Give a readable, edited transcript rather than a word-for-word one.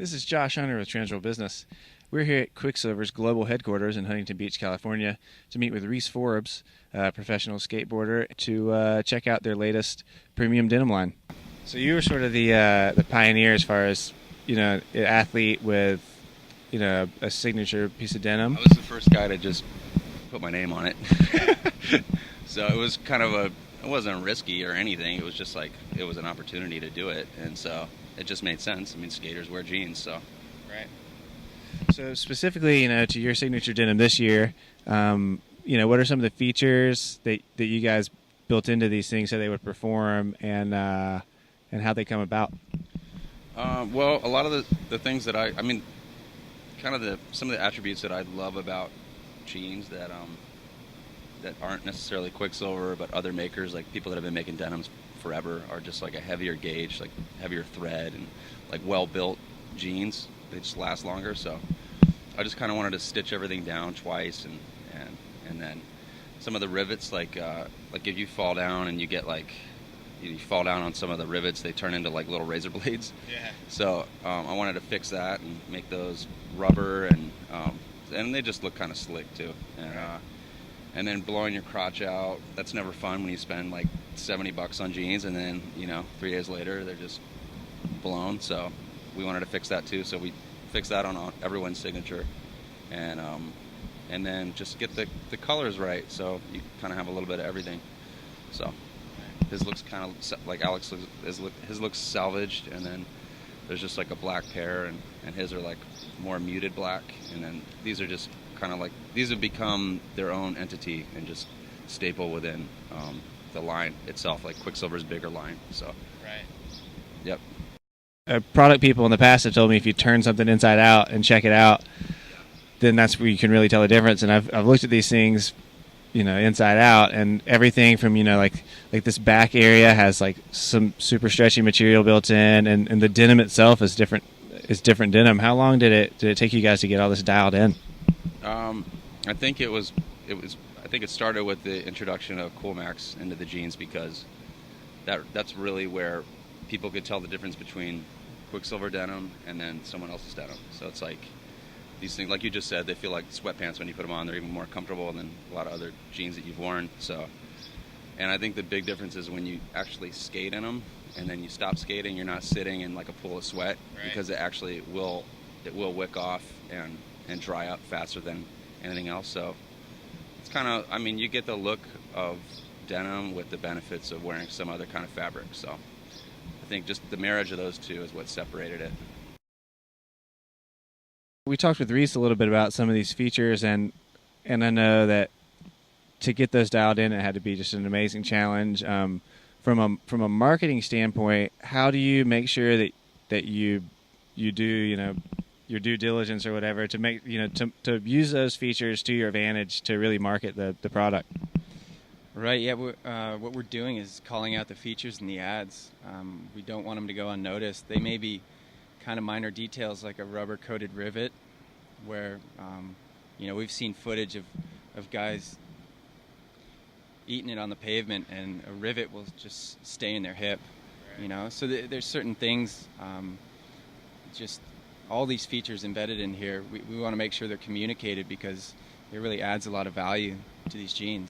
This is Josh Hunter with TransWorld Business. We're here at Quiksilver's global headquarters in Huntington Beach, California, to meet with Reese Forbes, a professional skateboarder, to check out their latest premium denim line. So you were sort of the pioneer as far as, an athlete with, a signature piece of denim. I was the first guy to just put my name on it. So it was kind of it wasn't risky or anything. It was just like, it was an opportunity to do it. And so it just made sense. I mean, skaters wear jeans, so. Right. So specifically, to your signature denim this year, what are some of the features that you guys built into these things so they would perform, and how they come about? Well, a lot of the things that some of the attributes that I love about jeans that aren't necessarily Quiksilver, but other makers, like people that have been making denims forever, are just like a heavier gauge, like heavier thread, and like well-built jeans. They just last longer. So I just kind of wanted to stitch everything down twice, and then some of the rivets, like if you fall down and you get you fall down on some of the rivets, they turn into like little razor blades. Yeah. So I wanted to fix that and make those rubber, and they just look kind of slick too. And then blowing your crotch out, that's never fun when you spend like $70 on jeans, and then 3 days later they're just blown. So we wanted to fix that too. So we fixed that on everyone's signature, and then just get the colors right, so you kind of have a little bit of everything. So his looks kind of like Alex his looks salvaged, and then there's just like a black pair, and his are like more muted black, and then these are just kind of like, these have become their own entity and just staple within the line itself, like Quiksilver's bigger line. So right. Yep. Product people in the past have told me if you turn something inside out and check it out, then that's where you can really tell the difference. And I've looked at these things, inside out, and everything from like this back area has like some super stretchy material built in, and the denim itself is different denim. How long did it take you guys to get all this dialed in? I think I think it started with the introduction of Coolmax into the jeans, because that's really where people could tell the difference between Quiksilver denim and then someone else's denim. So it's like these things, like you just said, they feel like sweatpants when you put them on. They're even more comfortable than a lot of other jeans that you've worn. So, and I think the big difference is when you actually skate in them, and then you stop skating, you're not sitting in like a pool of sweat, right? Because it will wick off and dry up faster than anything else. So it's kind of, you get the look of denim with the benefits of wearing some other kind of fabric. So I think just the marriage of those two is what separated it. We talked with Reese a little bit about some of these features, and I know that to get those dialed in, it had to be just an amazing challenge. From a marketing standpoint, how do you make sure that you do your due diligence or whatever to make to use those features to your advantage to really market the product? Right. Yeah. What we're doing is calling out the features in the ads. We don't want them to go unnoticed. They may be kind of minor details, like a rubber-coated rivet, where we've seen footage of guys eating it on the pavement, and a rivet will just stay in their hip. Right. So there's certain things, just all these features embedded in here. We want to make sure they're communicated, because it really adds a lot of value to these jeans.